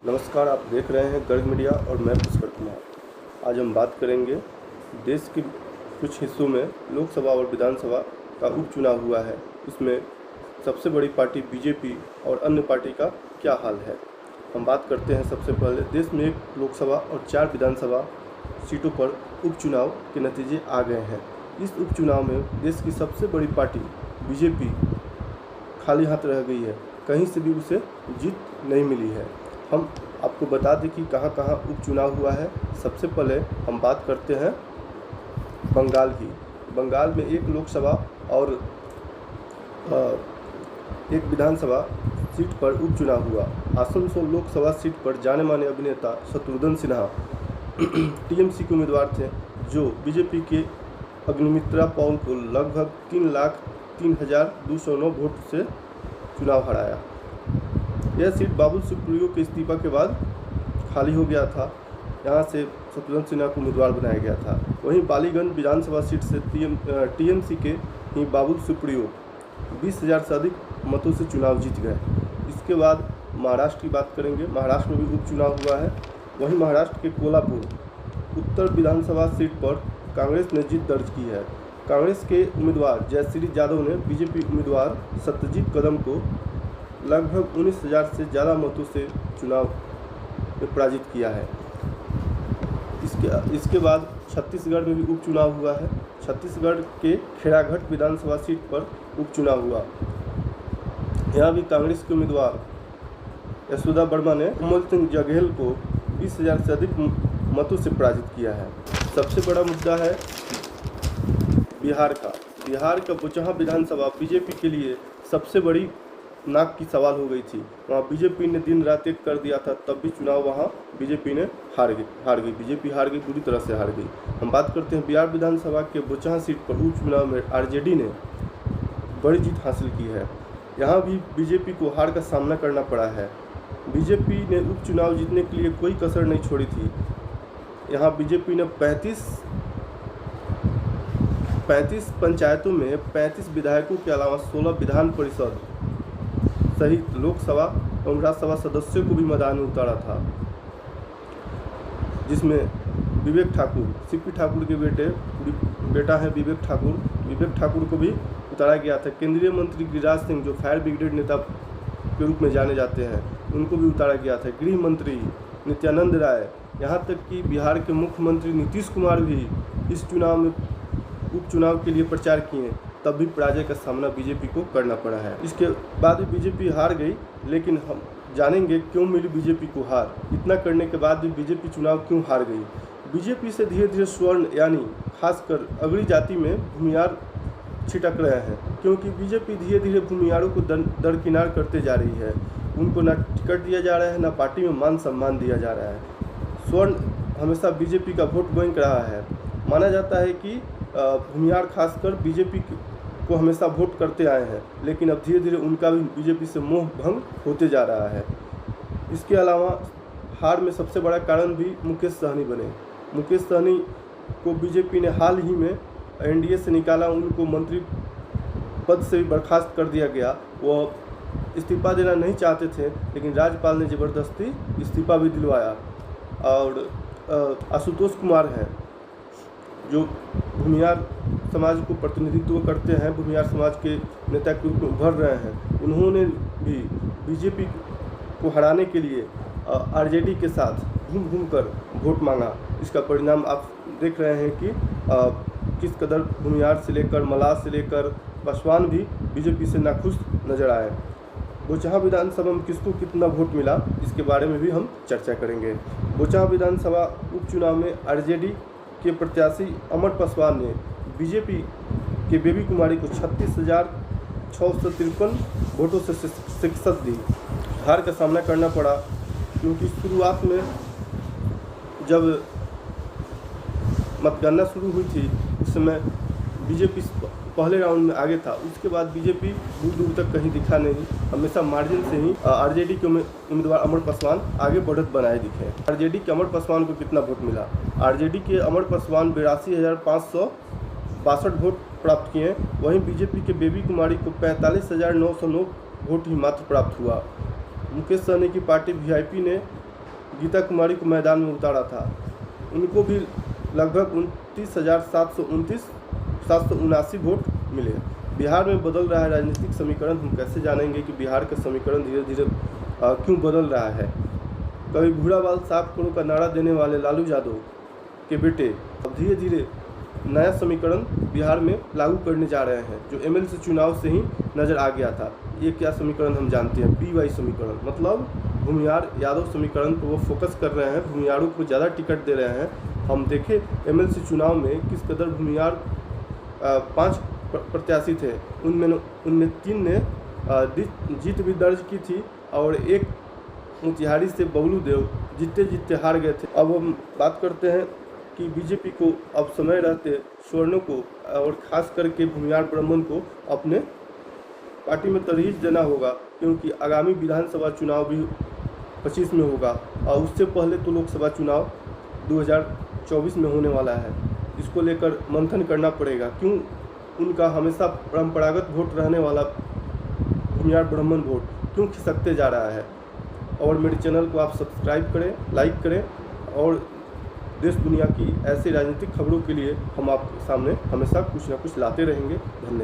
नमस्कार, आप देख रहे हैं गर्ग मीडिया और मैं पुष्कर कुमार। आज हम बात करेंगे देश के कुछ हिस्सों में लोकसभा और विधानसभा का उपचुनाव हुआ है। इसमें सबसे बड़ी पार्टी बीजेपी और अन्य पार्टी का क्या हाल है, हम बात करते हैं। सबसे पहले देश में 1 लोकसभा और 4 विधानसभा सीटों पर उपचुनाव के नतीजे आ गए हैं। इस उपचुनाव में देश की सबसे बड़ी पार्टी बीजेपी खाली हाथ रह गई है, कहीं से भी उसे जीत नहीं मिली है। हम आपको बता दें कि कहां कहां उपचुनाव हुआ है। सबसे पहले हम बात करते हैं बंगाल की। बंगाल में 1 लोकसभा और 1 विधानसभा सीट पर उपचुनाव हुआ। आसनसोल लोकसभा सीट पर जाने माने अभिनेता शत्रुघ्न सिन्हा टीएमसी के उम्मीदवार थे, जो बीजेपी के अग्निमित्रा पॉल को लगभग 3,03,209 वोट से चुनाव हराया। यह सीट बाबुल सुप्रियो के इस्तीफा के बाद खाली हो गया था। यहां से शत्रुघ्न सिन्हा को उम्मीदवार बनाया गया था। वहीं बालीगंज विधानसभा सीट से टीएमसी के ही बाबुल सुप्रियो 20,000 से अधिक मतों से चुनाव जीत गए। इसके बाद महाराष्ट्र की बात करेंगे। महाराष्ट्र में भी उपचुनाव हुआ है। वहीं महाराष्ट्र के कोल्हापुर उत्तर विधानसभा सीट पर कांग्रेस ने जीत दर्ज की है। कांग्रेस के उम्मीदवार जयश्री यादव ने बीजेपी उम्मीदवार सत्यजीत कदम को लगभग 19,000 से ज़्यादा मतों से चुनाव में पराजित किया है। इसके बाद छत्तीसगढ़ में भी उपचुनाव हुआ है। छत्तीसगढ़ के खेड़ाघट विधानसभा सीट पर उपचुनाव हुआ। यहाँ भी कांग्रेस के उम्मीदवार यशोदा वर्मा ने कमल सिंह जघेल को 20,000 से अधिक मतों से पराजित किया है। सबसे बड़ा मुद्दा है बिहार का। बिहार का बोचहा विधानसभा बीजेपी के लिए सबसे बड़ी नाक की सवाल हो गई थी। वहाँ बीजेपी ने दिन रात एक कर दिया था, तब भी चुनाव वहाँ बीजेपी ने हार गई। बीजेपी हार गई, पूरी तरह से हार गई। हम बात करते हैं बिहार विधानसभा के बोचहा सीट पर उपचुनाव में आरजेडी ने बड़ी जीत हासिल की है। यहाँ भी बीजेपी को हार का सामना करना पड़ा है। बीजेपी ने उपचुनाव जीतने के लिए कोई कसर नहीं छोड़ी थी। यहाँ बीजेपी ने 35 पंचायतों में 35 विधायकों के अलावा 16 विधान परिषद सहित लोकसभा और राज्यसभा सदस्यों को भी मैदान में उतारा था, जिसमें विवेक ठाकुर, सीपी ठाकुर के बेटा है विवेक ठाकुर को भी उतारा गया था। केंद्रीय मंत्री गिरिराज सिंह, जो फायर ब्रिगेड नेता के रूप में जाने जाते हैं, उनको भी उतारा गया था। गृह मंत्री नित्यानंद राय, यहाँ तक कि बिहार के मुख्यमंत्री नीतीश कुमार भी इस उपचुनाव के लिए प्रचार किए, तब भी पराजय का सामना बीजेपी को करना पड़ा है। इसके बाद भी बीजेपी हार गई, लेकिन हम जानेंगे क्यों मिली बीजेपी को हार। इतना करने के बाद भी बीजेपी चुनाव क्यों हार गई। बीजेपी से धीरे धीरे स्वर्ण यानी खासकर अगड़ी जाति में भूमियार छिटक रहे हैं, क्योंकि बीजेपी धीरे धीरे भूमियारों को दरकिनार करते जा रही है। उनको ना टिकट दिया जा रहा है, ना पार्टी में मान सम्मान दिया जा रहा है। स्वर्ण हमेशा बीजेपी का वोट बैंक रहा है। माना जाता है कि भूमियार खासकर बीजेपी को हमेशा वोट करते आए हैं, लेकिन अब धीरे धीरे उनका भी बीजेपी से मोह भंग होते जा रहा है। इसके अलावा हार में सबसे बड़ा कारण भी मुकेश सहनी बने। मुकेश सहनी को बीजेपी ने हाल ही में एनडीए से निकाला, उनको मंत्री पद से भी बर्खास्त कर दिया गया। वो इस्तीफा देना नहीं चाहते थे, लेकिन राज्यपाल ने ज़बरदस्ती इस्तीफा भी दिलवाया। और आशुतोष कुमार हैं, जो भूमियार समाज को प्रतिनिधित्व करते हैं, भूमियार समाज के नेता के रूप में उभर रहे हैं, उन्होंने भी बीजेपी को हराने के लिए आरजेडी के साथ घूम कर वोट मांगा। इसका परिणाम आप देख रहे हैं कि किस कदर भूमियार से लेकर मलाह से लेकर पासवान भी बीजेपी से नाखुश नजर आए। बोचहा विधानसभा में किसको कितना वोट मिला, इसके बारे में भी हम चर्चा करेंगे। बोचहा विधानसभा उपचुनाव में आरजेडी के प्रत्याशी अमर पासवान ने बीजेपी के बेबी कुमारी को 36,653 वोटों से शिकस्त दी। हार का सामना करना पड़ा, क्योंकि शुरुआत में जब मतगणना शुरू हुई थी, उस समय बीजेपी पहले राउंड में आगे था। उसके बाद बीजेपी दूर दूर तक कहीं दिखा नहीं, हमेशा मार्जिन से ही आरजेडी के उम्मीदवार अमर पासवान आगे बढ़त बनाए दिखे। आरजेडी के अमर पासवान को कितना वोट मिला? आरजेडी के अमर पासवान 82,562 वोट प्राप्त किए। वहीं बीजेपी के बेबी कुमारी को 45,909 वोट ही मात्र प्राप्त हुआ। मुकेश सहनी की पार्टी वीआईपी ने गीता कुमारी को मैदान में उतारा था, उनको भी लगभग 29,779 वोट मिले। बिहार में बदल रहा है राजनीतिक समीकरण। हम कैसे जानेंगे कि बिहार का समीकरण धीरे धीरे क्यों बदल रहा है। कभी भूरा बाल साफ करो का नारा देने वाले लालू यादव के बेटे अब धीरे धीरे नया समीकरण बिहार में लागू करने जा रहे हैं, जो एमएलसी चुनाव से ही नज़र आ गया था। ये क्या समीकरण हम जानते हैं, BY समीकरण, मतलब भूमिहार यादव समीकरण पर वो फोकस कर रहे हैं, भूमिहारों को ज़्यादा टिकट दे रहे हैं। हम देखें एमएलसी चुनाव में किस कदर भूमिहार 5 प्रत्याशी थे, उनमें 3 ने जीत भी दर्ज की थी और एक मोतिहारी से बबलू देव जीतते हार गए थे। अब हम बात करते हैं कि बीजेपी को अब समय रहते स्वर्णों को और ख़ास करके भूमिहार ब्राह्मण को अपने पार्टी में तरजीह देना होगा, क्योंकि आगामी विधानसभा चुनाव भी 25 में होगा और उससे पहले तो लोकसभा चुनाव 2024 में होने वाला है। इसको लेकर मंथन करना पड़ेगा, क्यों उनका हमेशा परंपरागत वोट रहने वाला भूमिहार ब्राह्मण वोट क्यों खिसकते जा रहा है। और मेरे चैनल को आप सब्सक्राइब करें, लाइक करें और देश दुनिया की ऐसी राजनीतिक खबरों के लिए हम आपके सामने हमेशा कुछ ना कुछ लाते रहेंगे। धन्यवाद।